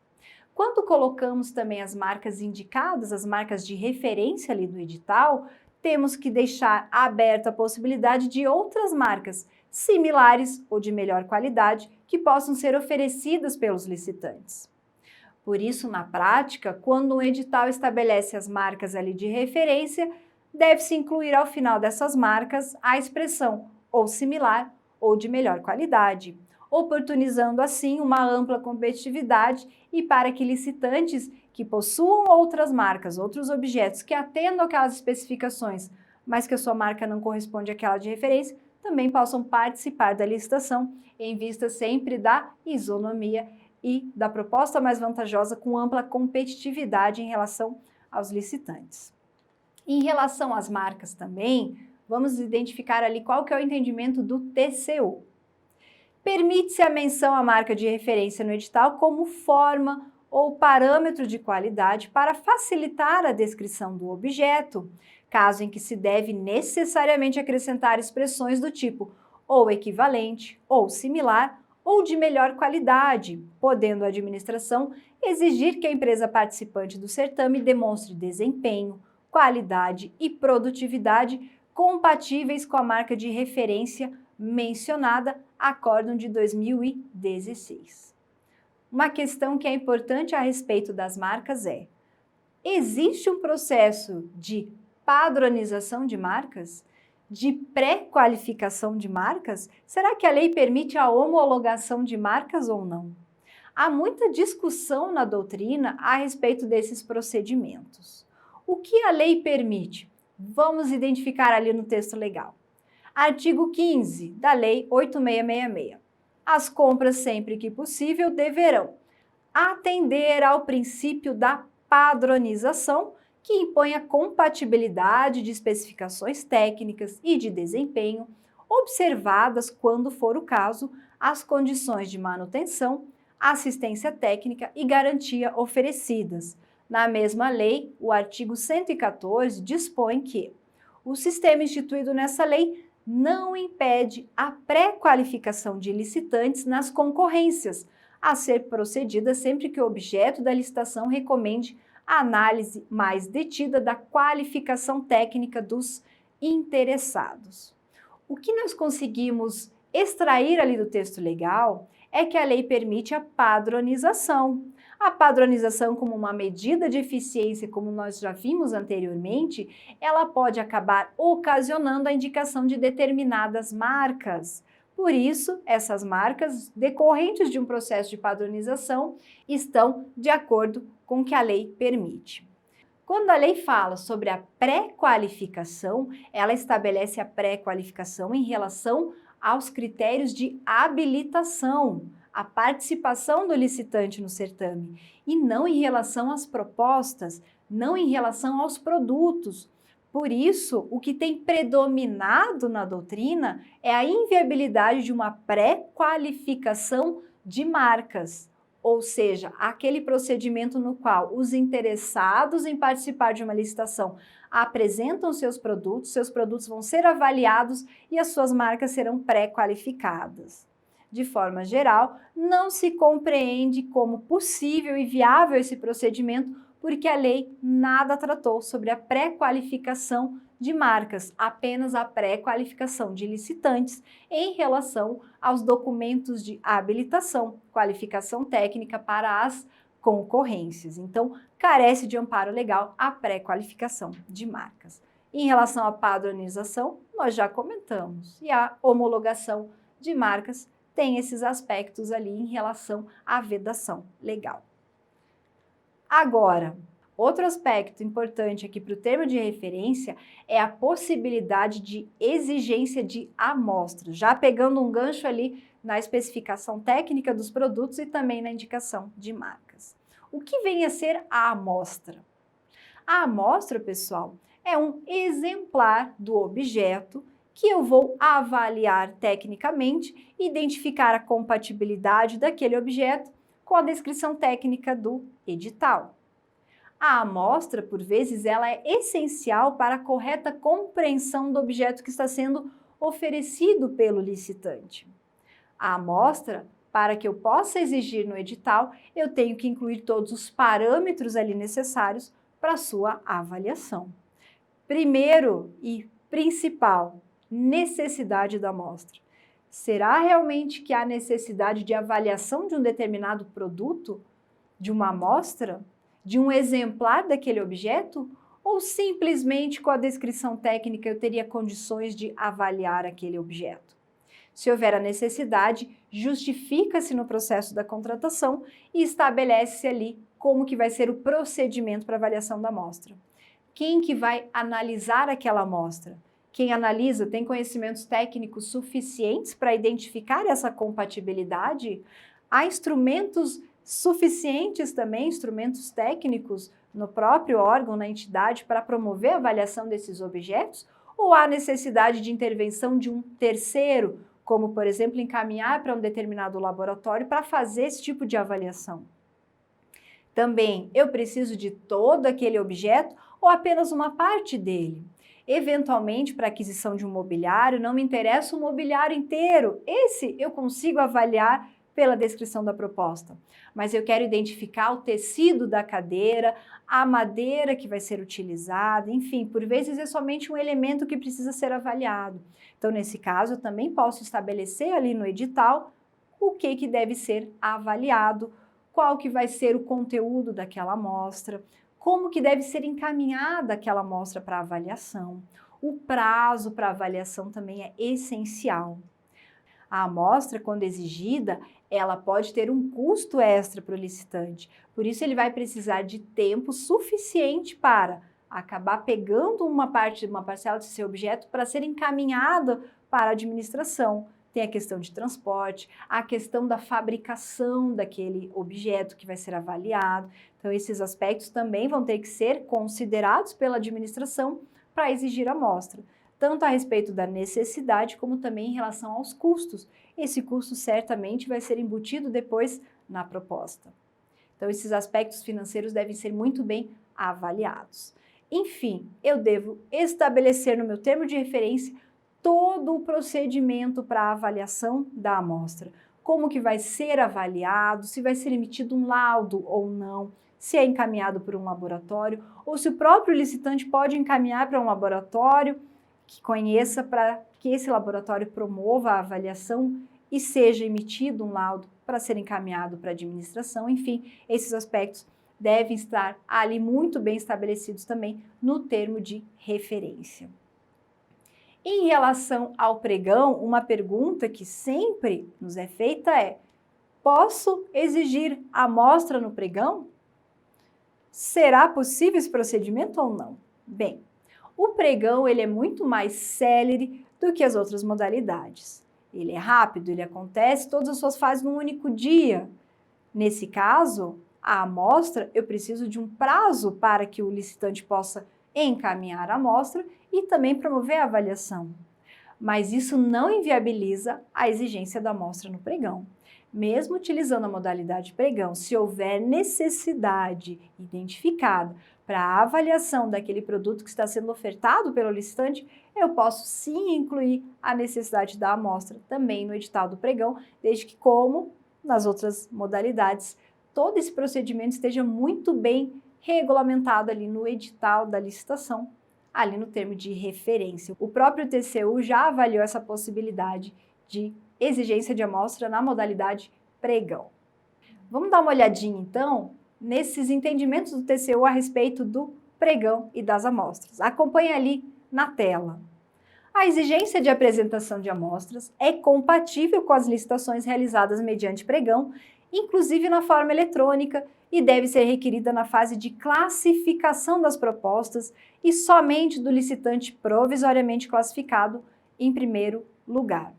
Quando colocamos também as marcas indicadas, as marcas de referência ali do edital, temos que deixar aberta a possibilidade de outras marcas similares ou de melhor qualidade que possam ser oferecidas pelos licitantes. Por isso, na prática, quando um edital estabelece as marcas ali de referência, deve-se incluir ao final dessas marcas a expressão ou similar ou de melhor qualidade, oportunizando assim uma ampla competitividade e para que licitantes que possuam outras marcas, outros objetos que atendam aquelas especificações, mas que a sua marca não corresponde àquela de referência, também possam participar da licitação em vista sempre da isonomia e da proposta mais vantajosa com ampla competitividade em relação aos licitantes. Em relação às marcas também, vamos identificar ali qual que é o entendimento do TCU. Permite-se a menção à marca de referência no edital como forma ou parâmetro de qualidade para facilitar a descrição do objeto, caso em que se deve necessariamente acrescentar expressões do tipo ou equivalente, ou similar, ou de melhor qualidade, podendo a administração exigir que a empresa participante do certame demonstre desempenho, qualidade e produtividade compatíveis com a marca de referência mencionada, acórdão de 2016. Uma questão que é importante a respeito das marcas é: existe um processo de padronização de marcas? De pré-qualificação de marcas? Será que a lei permite a homologação de marcas ou não? Há muita discussão na doutrina a respeito desses procedimentos. O que a lei permite? Vamos identificar ali no texto legal. Artigo 15 da Lei 8666. As compras, sempre que possível, deverão atender ao princípio da padronização, que impõe a compatibilidade de especificações técnicas e de desempenho, observadas, quando for o caso, as condições de manutenção, assistência técnica e garantia oferecidas. Na mesma lei, o artigo 114 dispõe que o sistema instituído nessa lei não impede a pré-qualificação de licitantes nas concorrências, a ser procedida sempre que o objeto da licitação recomende a análise mais detida da qualificação técnica dos interessados. O que nós conseguimos extrair ali do texto legal é que a lei permite a padronização. A padronização, como uma medida de eficiência, como nós já vimos anteriormente, ela pode acabar ocasionando a indicação de determinadas marcas. Por isso, essas marcas decorrentes de um processo de padronização estão de acordo com o que a lei permite. Quando a lei fala sobre a pré-qualificação, ela estabelece a pré-qualificação em relação aos critérios de habilitação, a participação do licitante no certame, e não em relação às propostas, não em relação aos produtos. Por isso, o que tem predominado na doutrina é a inviabilidade de uma pré-qualificação de marcas, ou seja, aquele procedimento no qual os interessados em participar de uma licitação apresentam seus produtos vão ser avaliados e as suas marcas serão pré-qualificadas. De forma geral, não se compreende como possível e viável esse procedimento porque a lei nada tratou sobre a pré-qualificação de marcas, apenas a pré-qualificação de licitantes em relação aos documentos de habilitação, qualificação técnica para as concorrências. Então, carece de amparo legal a pré-qualificação de marcas. Em relação à padronização, nós já comentamos, e a homologação de marcas tem esses aspectos ali em relação à vedação legal. Agora, outro aspecto importante aqui para o termo de referência é a possibilidade de exigência de amostra, já pegando um gancho ali na especificação técnica dos produtos e também na indicação de marcas. O que vem a ser a amostra? A amostra, pessoal, é um exemplar do objeto que eu vou avaliar tecnicamente, identificar a compatibilidade daquele objeto com a descrição técnica do edital. A amostra, por vezes, ela é essencial para a correta compreensão do objeto que está sendo oferecido pelo licitante. A amostra, para que eu possa exigir no edital, eu tenho que incluir todos os parâmetros ali necessários para a sua avaliação. Primeiro e principal, necessidade da amostra. Será realmente que há necessidade de avaliação de um determinado produto, de uma amostra, de um exemplar daquele objeto? Ou simplesmente com a descrição técnica eu teria condições de avaliar aquele objeto? Se houver a necessidade, justifica-se no processo da contratação e estabelece-se ali como que vai ser o procedimento para avaliação da amostra. Quem que vai analisar aquela amostra? Quem analisa tem conhecimentos técnicos suficientes para identificar essa compatibilidade? Há instrumentos suficientes também, instrumentos técnicos no próprio órgão, na entidade, para promover a avaliação desses objetos? Ou há necessidade de intervenção de um terceiro, como, por exemplo, encaminhar para um determinado laboratório para fazer esse tipo de avaliação? Também, eu preciso de todo aquele objeto ou apenas uma parte dele? Eventualmente, para aquisição de um mobiliário, não me interessa o mobiliário inteiro. Esse eu consigo avaliar pela descrição da proposta. Mas eu quero identificar o tecido da cadeira, a madeira que vai ser utilizada, enfim, por vezes é somente um elemento que precisa ser avaliado. Então, nesse caso, eu também posso estabelecer ali no edital o que deve ser avaliado, qual que vai ser o conteúdo daquela amostra, como que deve ser encaminhada aquela amostra para avaliação. O prazo para avaliação também é essencial. A amostra, quando exigida, ela pode ter um custo extra para o licitante. Por isso, ele vai precisar de tempo suficiente para acabar pegando uma parcela de seu objeto para ser encaminhado para a administração. Tem a questão de transporte, a questão da fabricação daquele objeto que vai ser avaliado. Então, esses aspectos também vão ter que ser considerados pela administração para exigir a amostra, tanto a respeito da necessidade, como também em relação aos custos. Esse custo certamente vai ser embutido depois na proposta. Então, esses aspectos financeiros devem ser muito bem avaliados. Enfim, eu devo estabelecer no meu termo de referência todo o procedimento para a avaliação da amostra. Como que vai ser avaliado, se vai ser emitido um laudo ou não, se é encaminhado por um laboratório, ou se o próprio licitante pode encaminhar para um laboratório que conheça, para que esse laboratório promova a avaliação e seja emitido um laudo para ser encaminhado para a administração. Enfim, esses aspectos devem estar ali muito bem estabelecidos também no termo de referência. Em relação ao pregão, uma pergunta que sempre nos é feita é: posso exigir amostra no pregão? Será possível esse procedimento ou não? Bem, o pregão ele é muito mais célere do que as outras modalidades. Ele é rápido, ele acontece todas as suas fases num único dia. Nesse caso, a amostra, eu preciso de um prazo para que o licitante possa encaminhar a amostra e também promover a avaliação. Mas isso não inviabiliza a exigência da amostra no pregão. Mesmo utilizando a modalidade pregão, se houver necessidade identificada para a avaliação daquele produto que está sendo ofertado pelo licitante, eu posso sim incluir a necessidade da amostra também no edital do pregão, desde que, como nas outras modalidades, todo esse procedimento esteja muito bem regulamentado ali no edital da licitação, ali no termo de referência. O próprio TCU já avaliou essa possibilidade de exigência de amostra na modalidade pregão. Vamos dar uma olhadinha, então, nesses entendimentos do TCU a respeito do pregão e das amostras. Acompanhe ali na tela. A exigência de apresentação de amostras é compatível com as licitações realizadas mediante pregão, inclusive na forma eletrônica, e deve ser requerida na fase de classificação das propostas e somente do licitante provisoriamente classificado em primeiro lugar.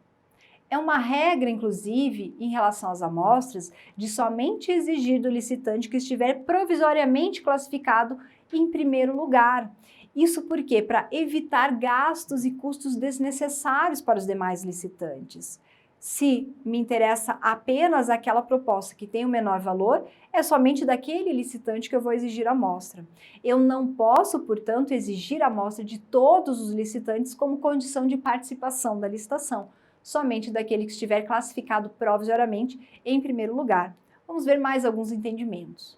É uma regra, inclusive, em relação às amostras, de somente exigir do licitante que estiver provisoriamente classificado em primeiro lugar. Isso porque para evitar gastos e custos desnecessários para os demais licitantes. Se me interessa apenas aquela proposta que tem o menor valor, é somente daquele licitante que eu vou exigir a amostra. Eu não posso, portanto, exigir a amostra de todos os licitantes como condição de participação da licitação, somente daquele que estiver classificado provisoriamente em primeiro lugar. Vamos ver mais alguns entendimentos.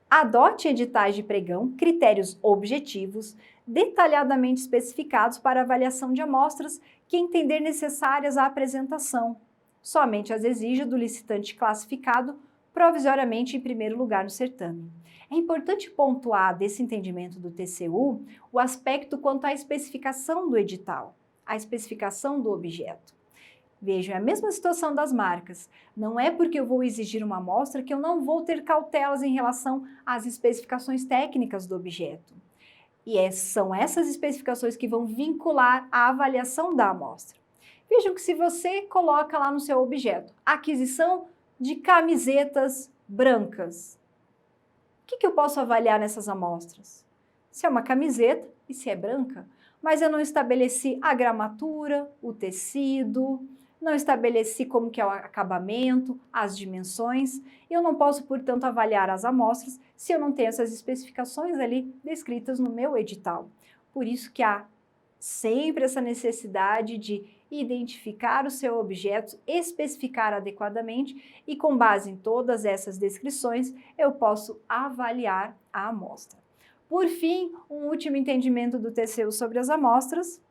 Adote editais de pregão critérios objetivos, detalhadamente especificados para avaliação de amostras que entender necessárias à apresentação. Somente as exija do licitante classificado provisoriamente em primeiro lugar no certame. É importante pontuar desse entendimento do TCU o aspecto quanto à especificação do edital, a especificação do objeto. Vejam, é a mesma situação das marcas. Não é porque eu vou exigir uma amostra que eu não vou ter cautelas em relação às especificações técnicas do objeto. E são essas especificações que vão vincular a avaliação da amostra. Vejam que se você coloca lá no seu objeto, aquisição de camisetas brancas, o que eu posso avaliar nessas amostras? Se é uma camiseta e se é branca, mas eu não estabeleci a gramatura, o tecido, não estabeleci como que é o acabamento, as dimensões. Eu não posso, portanto, avaliar as amostras se eu não tenho essas especificações ali descritas no meu edital. Por isso que há sempre essa necessidade de identificar o seu objeto, especificar adequadamente e com base em todas essas descrições eu posso avaliar a amostra. Por fim, um último entendimento do TCU sobre as amostras.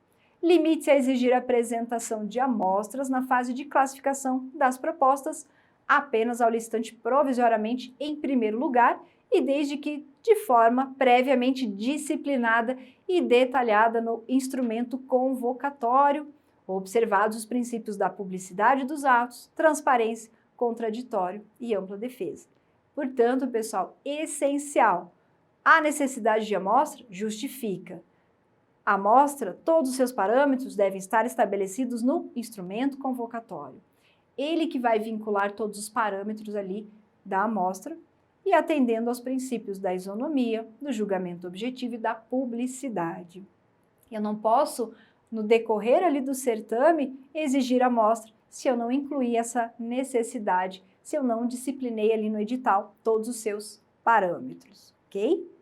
Limite-se a exigir a apresentação de amostras na fase de classificação das propostas apenas ao licitante provisoriamente em primeiro lugar e desde que de forma previamente disciplinada e detalhada no instrumento convocatório, observados os princípios da publicidade dos atos, transparência, contraditório e ampla defesa. Portanto, pessoal, essencial. A necessidade de amostra justifica. A amostra, todos os seus parâmetros devem estar estabelecidos no instrumento convocatório. Ele que vai vincular todos os parâmetros ali da amostra e atendendo aos princípios da isonomia, do julgamento objetivo e da publicidade. Eu não posso, no decorrer ali do certame, exigir a amostra se eu não incluir essa necessidade, se eu não disciplinei ali no edital todos os seus parâmetros, ok?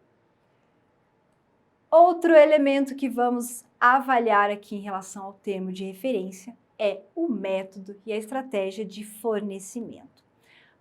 Outro elemento que vamos avaliar aqui em relação ao termo de referência é o método e a estratégia de fornecimento.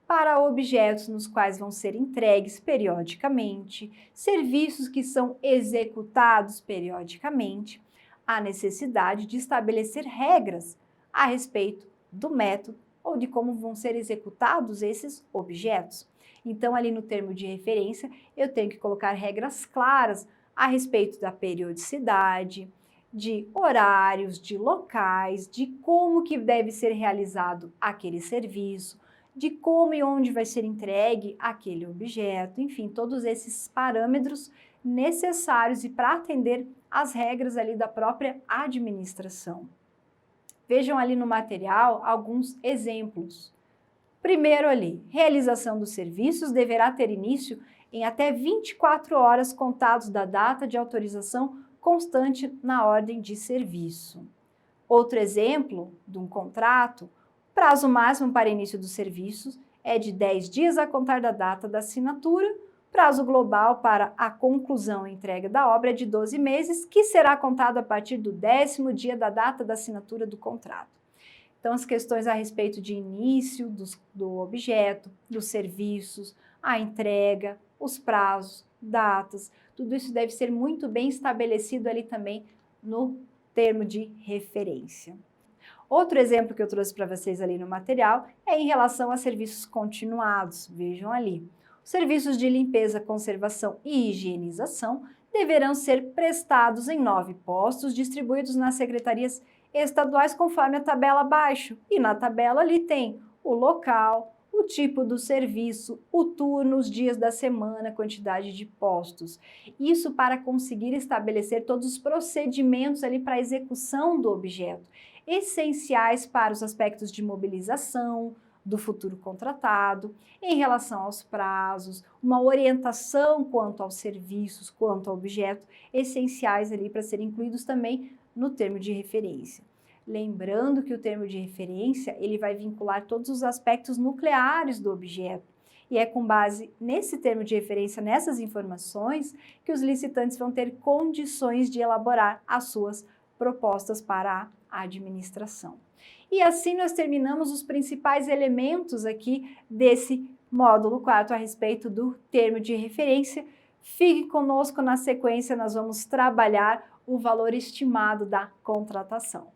Para objetos nos quais vão ser entregues periodicamente, serviços que são executados periodicamente, há necessidade de estabelecer regras a respeito do método ou de como vão ser executados esses objetos. Então, ali no termo de referência, eu tenho que colocar regras claras a respeito da periodicidade, de horários, de locais, de como que deve ser realizado aquele serviço, de como e onde vai ser entregue aquele objeto, enfim, todos esses parâmetros necessários e para atender às regras ali da própria administração. Vejam ali no material alguns exemplos. Primeiro ali, realização dos serviços deverá ter início em até 24 horas contados da data de autorização constante na ordem de serviço. Outro exemplo de um contrato, prazo máximo para início dos serviços é de 10 dias a contar da data da assinatura, prazo global para a conclusão e entrega da obra é de 12 meses, que será contado a partir do 10º dia da data da assinatura do contrato. Então, as questões a respeito de início do objeto, dos serviços, a entrega, os prazos, datas, tudo isso deve ser muito bem estabelecido ali também no termo de referência. Outro exemplo que eu trouxe para vocês ali no material é em relação a serviços continuados, vejam ali. Os serviços de limpeza, conservação e higienização deverão ser prestados em 9 postos distribuídos nas secretarias estaduais conforme a tabela abaixo. E na tabela ali tem o local, o tipo do serviço, o turno, os dias da semana, a quantidade de postos. Isso para conseguir estabelecer todos os procedimentos ali para a execução do objeto, essenciais para os aspectos de mobilização do futuro contratado, em relação aos prazos, uma orientação quanto aos serviços, quanto ao objeto, essenciais ali para serem incluídos também no termo de referência. Lembrando que o termo de referência, ele vai vincular todos os aspectos nucleares do objeto. E é com base nesse termo de referência, nessas informações, que os licitantes vão ter condições de elaborar as suas propostas para a administração. E assim nós terminamos os principais elementos aqui desse módulo 4 a respeito do termo de referência. Fique conosco, na sequência nós vamos trabalhar o valor estimado da contratação.